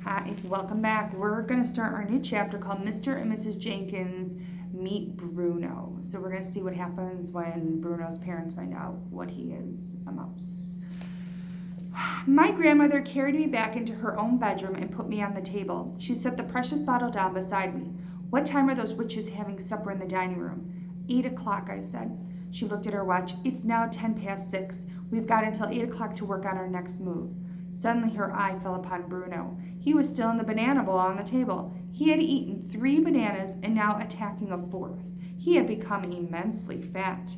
Hi, welcome back. We're going to start our new chapter called Mr. and Mrs. Jenkins Meet Bruno. So we're going to see what happens when Bruno's parents find out what he is, a mouse. My grandmother carried me back into her own bedroom and put me on the table. She set the precious bottle down beside me. What time are those witches having supper in the dining room? 8 o'clock, I said. She looked at her watch. It's now 6:10. We've got until 8 o'clock to work on our next move. Suddenly her eye fell upon Bruno. He was still in the banana bowl on the table. He had eaten 3 bananas and now attacking a 4th. He had become immensely fat.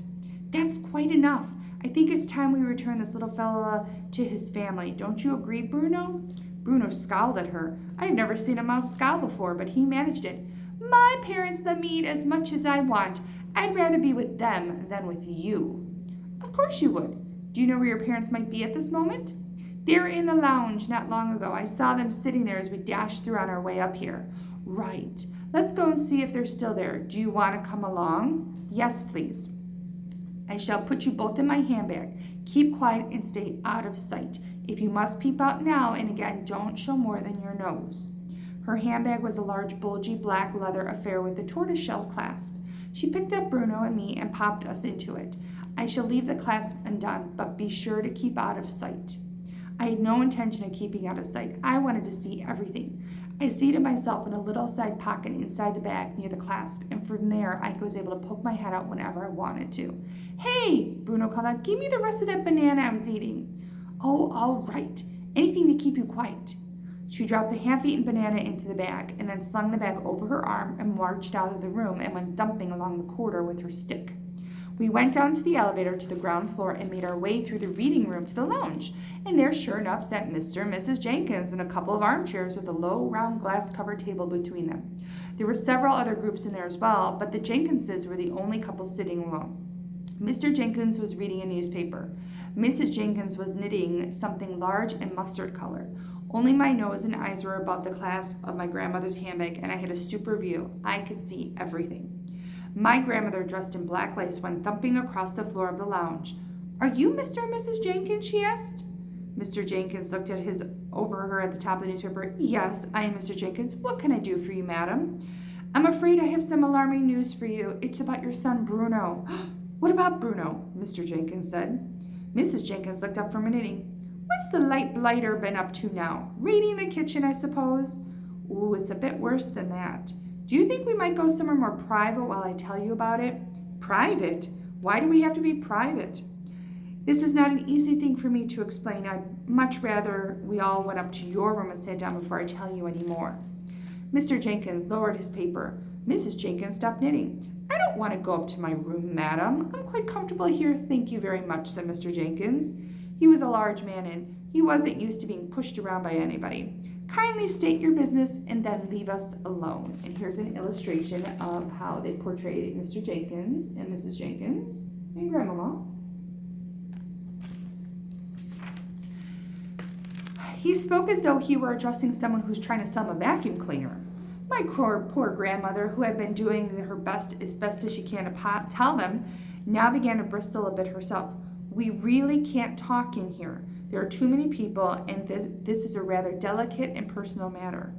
That's quite enough. I think it's time we return this little fella to his family. Don't you agree, Bruno? Bruno scowled at her. I had never seen a mouse scowl before, but he managed it. My parents let me eat as much as I want. I'd rather be with them than with you. Of course you would. Do you know where your parents might be at this moment? They were in the lounge not long ago. I saw them sitting there as we dashed through on our way up here. Right. Let's go and see if they're still there. Do you want to come along? Yes, please. I shall put you both in my handbag. Keep quiet and stay out of sight. If you must peep out now and again, don't show more than your nose. Her handbag was a large, bulgy, black leather affair with a tortoiseshell clasp. She picked up Bruno and me and popped us into it. I shall leave the clasp undone, but be sure to keep out of sight. I had no intention of keeping out of sight. I wanted to see everything. I seated myself in a little side pocket inside the bag near the clasp, and from there I was able to poke my head out whenever I wanted to. Hey, Bruno called out, give me the rest of that banana I was eating. Oh, all right. Anything to keep you quiet. She dropped the half-eaten banana into the bag and then slung the bag over her arm and marched out of the room and went thumping along the corridor with her stick. We went down to the elevator to the ground floor and made our way through the reading room to the lounge. And there, sure enough, sat Mr. and Mrs. Jenkins in a couple of armchairs with a low, round, glass-covered table between them. There were several other groups in there as well, but the Jenkinses were the only couple sitting alone. Mr. Jenkins was reading a newspaper. Mrs. Jenkins was knitting something large and mustard color. Only my nose and eyes were above the clasp of my grandmother's handbag, and I had a super view. I could see everything. My grandmother, dressed in black lace, went thumping across the floor of the lounge. Are you Mr. and Mrs. Jenkins? She asked. Mr. Jenkins looked at over her at the top of the newspaper. Yes, I am Mr. Jenkins. What can I do for you, madam? I'm afraid I have some alarming news for you. It's about your son, Bruno. What about Bruno? Mr. Jenkins said. Mrs. Jenkins looked up from her knitting. What's the light blighter been up to now? Raiding the kitchen, I suppose? Ooh, it's a bit worse than that. Do you think we might go somewhere more private while I tell you about it? Private? Why do we have to be private? This is not an easy thing for me to explain. I'd much rather we all went up to your room and sat down before I tell you any more. Mr. Jenkins lowered his paper. Mrs. Jenkins stopped knitting. I don't want to go up to my room, madam. I'm quite comfortable here, thank you very much, said Mr. Jenkins. He was a large man and he wasn't used to being pushed around by anybody. Kindly state your business and then leave us alone. And here's an illustration of how they portrayed Mr. Jenkins and Mrs. Jenkins and Grandmama. He spoke as though he were addressing someone who's trying to sell him a vacuum cleaner. My poor grandmother, who had been doing her best as she can to tell them, now began to bristle a bit herself. We really can't talk in here. There are too many people, and this is a rather delicate and personal matter.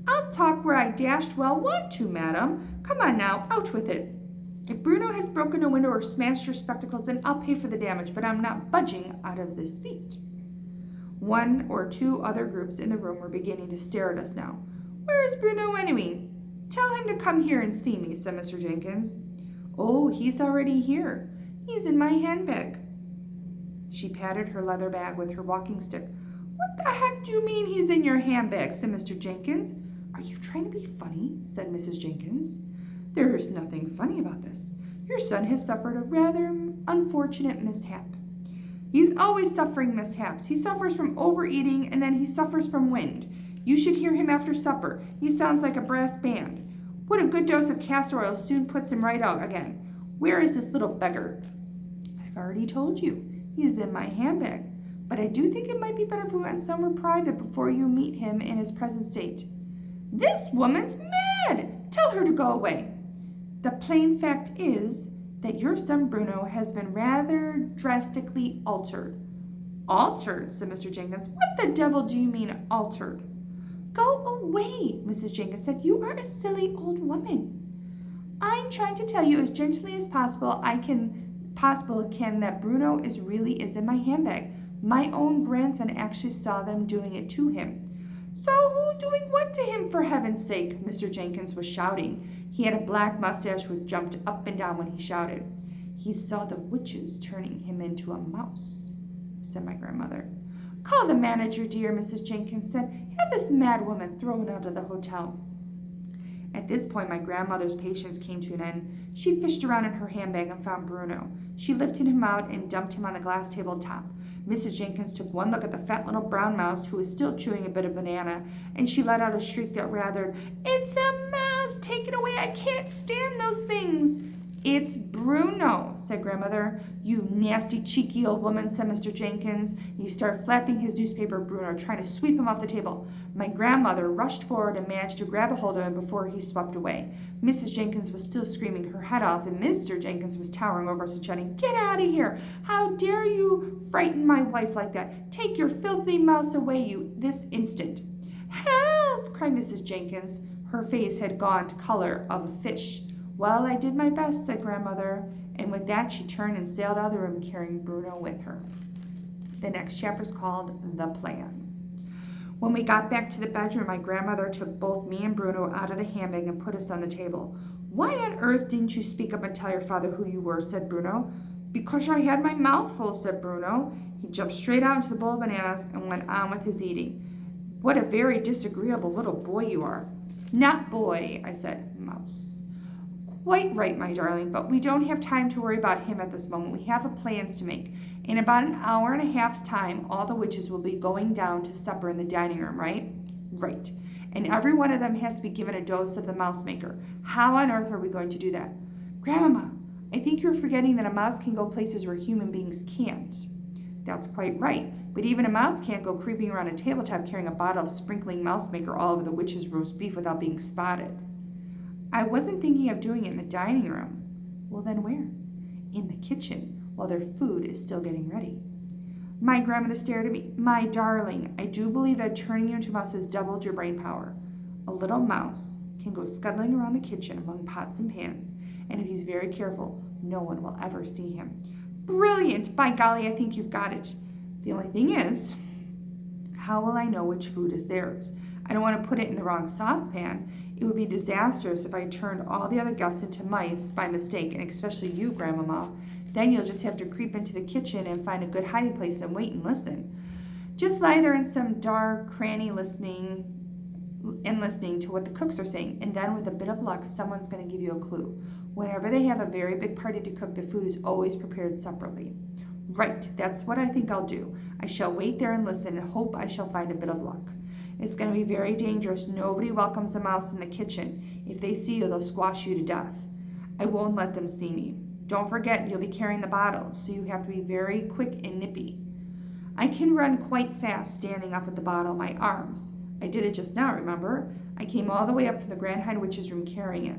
I'll talk where I dashed well want to, madam. Come on now, out with it. If Bruno has broken a window or smashed your spectacles, then I'll pay for the damage, but I'm not budging out of this seat. 1 or 2 other groups in the room were beginning to stare at us now. Where is Bruno anyway? Tell him to come here and see me, said Mr. Jenkins. Oh, he's already here. He's in my handbag. She patted her leather bag with her walking stick. What the heck do you mean he's in your handbag, said Mr. Jenkins. Are you trying to be funny, said Mrs. Jenkins. There's nothing funny about this. Your son has suffered a rather unfortunate mishap. He's always suffering mishaps. He suffers from overeating and then he suffers from wind. You should hear him after supper. He sounds like a brass band. What a good dose of castor oil soon puts him right out again. Where is this little beggar? I've already told you. He's in my handbag. But I do think it might be better if we went somewhere private before you meet him in his present state. This woman's mad! Tell her to go away. The plain fact is that your son Bruno has been rather drastically altered. Altered, said Mr. Jenkins. What the devil do you mean altered? Go away, Mrs. Jenkins said. You are a silly old woman. I'm trying to tell you as gently as possible that Bruno is in my handbag. My own grandson actually saw them doing it to him. So who doing what to him, for heaven's sake? Mr. Jenkins was shouting. He had a black mustache which jumped up and down when he shouted. He saw the witches turning him into a mouse, said my grandmother. Call the manager, dear, Mrs. Jenkins said. Have this mad woman thrown out of the hotel. At this point, my grandmother's patience came to an end. She fished around in her handbag and found Bruno. She lifted him out and dumped him on the glass table top. Mrs. Jenkins took one look at the fat little brown mouse who was still chewing a bit of banana, and she let out a shriek that rathered, It's a mouse! Take it away! I can't stand those things! It's Bruno, said Grandmother. You nasty, cheeky old woman, said Mr. Jenkins. You start flapping his newspaper, Bruno, trying to sweep him off the table. My grandmother rushed forward and managed to grab a hold of him before he swept away. Mrs. Jenkins was still screaming her head off, and Mr. Jenkins was towering over us and shouting, Get out of here! How dare you frighten my wife like that? Take your filthy mouse away, this instant. Help! cried Mrs. Jenkins. Her face had gone to color of a fish. Well, I did my best, said Grandmother, and with that she turned and sailed out of the room carrying Bruno with her. The next chapter is called The Plan. When we got back to the bedroom, my grandmother took both me and Bruno out of the handbag and put us on the table. Why on earth didn't you speak up and tell your father who you were, said Bruno. Because I had my mouth full, said Bruno. He jumped straight out into the bowl of bananas and went on with his eating. What a very disagreeable little boy you are. Not boy, I said, mouse. Quite right, my darling, but we don't have time to worry about him at this moment. We have plans to make. In about an hour and a half's time, all the witches will be going down to supper in the dining room, right? Right. And every one of them has to be given a dose of the mouse maker. How on earth are we going to do that? Grandmama, I think you're forgetting that a mouse can go places where human beings can't. That's quite right. But even a mouse can't go creeping around a tabletop carrying a bottle of sprinkling mouse maker all over the witch's roast beef without being spotted. I wasn't thinking of doing it in the dining room. Well, then where? In the kitchen, while their food is still getting ready. My grandmother stared at me. My darling, I do believe that turning you into a mouse has doubled your brain power. A little mouse can go scuttling around the kitchen among pots and pans, and if he's very careful, no one will ever see him. Brilliant! By golly, I think you've got it. The only thing is, how will I know which food is theirs? I don't want to put it in the wrong saucepan. It would be disastrous if I turned all the other guests into mice by mistake, and especially you, Grandmama. Then you'll just have to creep into the kitchen and find a good hiding place and wait and listen. Just lie there in some dark cranny listening to what the cooks are saying, and then with a bit of luck, someone's going to give you a clue. Whenever they have a very big party to cook, the food is always prepared separately. Right, that's what I think I'll do. I shall wait there and listen and hope I shall find a bit of luck. It's going to be very dangerous. Nobody welcomes a mouse in the kitchen. If they see you, they'll squash you to death. I won't let them see me. Don't forget, you'll be carrying the bottle, so you have to be very quick and nippy. I can run quite fast standing up with the bottle in my arms. I did it just now, remember? I came all the way up from the Grand High Witch's room carrying it.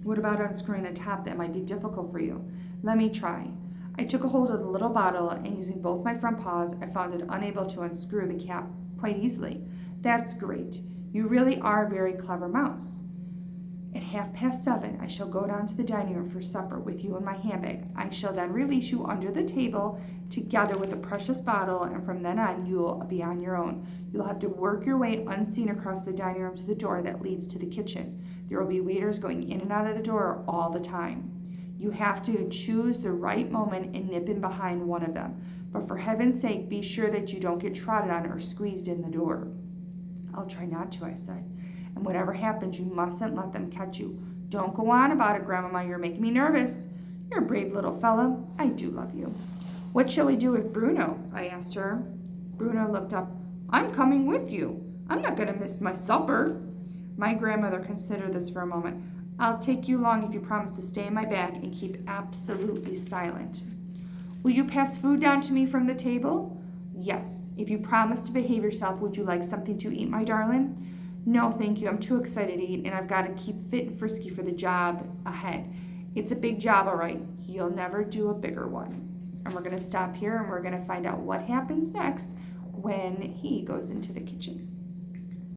What about unscrewing the top? That might be difficult for you. Let me try. I took a hold of the little bottle, and using both my front paws, I found it unable to unscrew the cap quite easily. That's great. You really are a very clever mouse. At 7:30, I shall go down to the dining room for supper with you in my handbag. I shall then release you under the table together with the precious bottle, and from then on you'll be on your own. You'll have to work your way unseen across the dining room to the door that leads to the kitchen. There will be waiters going in and out of the door all the time. You have to choose the right moment and nip in behind one of them. But for heaven's sake, be sure that you don't get trotted on or squeezed in the door. I'll try not to, I said. And whatever happens, you mustn't let them catch you. Don't go on about it, Grandmama. You're making me nervous. You're a brave little fellow. I do love you. What shall we do with Bruno? I asked her. Bruno looked up. I'm coming with you. I'm not going to miss my supper. My grandmother considered this for a moment. I'll take you along if you promise to stay in my bag and keep absolutely silent. Will you pass food down to me from the table? Yes. If you promise to behave yourself, would you like something to eat, my darling? No, thank you. I'm too excited to eat, and I've got to keep fit and frisky for the job ahead. It's a big job, all right. You'll never do a bigger one. And we're going to stop here, and we're going to find out what happens next when he goes into the kitchen.